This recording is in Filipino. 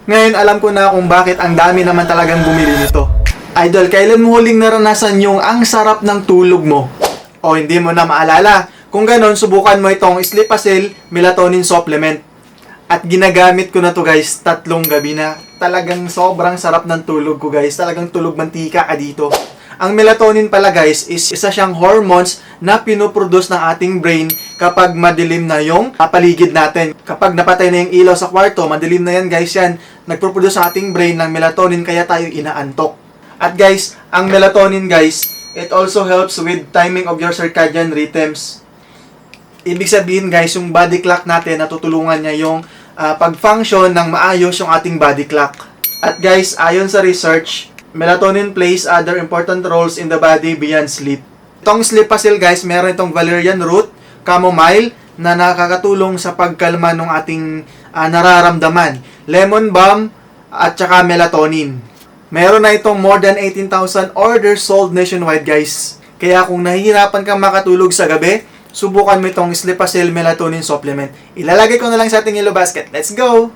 Ngayon alam ko na kung bakit ang dami naman talagang bumili nito. Idol, kailan mo huling naranasan yung ang sarap ng tulog mo? O hindi mo na maalala? Kung ganon, subukan mo itong Sleepacell Melatonin Supplement. At ginagamit ko na to guys, 3 gabi na. Talagang sobrang sarap ng tulog ko guys. Talagang tulog mantika ka dito. Ang melatonin pala guys is isa siyang hormones na pinoproduce ng ating brain kapag madilim na yung paligid natin. Kapag napatay na yung ilaw sa kwarto, madilim na yan guys yan. Nagproproduce ang ating brain ng melatonin kaya tayo inaantok. At guys, ang melatonin guys, it also helps with timing of your circadian rhythms. Ibig sabihin guys, yung body clock natin, natutulungan niya yung pag-function ng maayos yung ating body clock. At guys, ayon sa research, melatonin plays other important roles in the body beyond sleep. Itong Sleepacell guys, meron itong valerian root, chamomile, na nakakatulong sa pagkalma ng ating nararamdaman. Lemon balm, at saka melatonin. Meron na itong more than 18,000 orders sold nationwide guys. Kaya kung nahihirapan kang makatulog sa gabi, subukan mo itong Sleepacell Melatonin Supplement. Ilalagay ko na lang sa ating yellow basket. Let's go!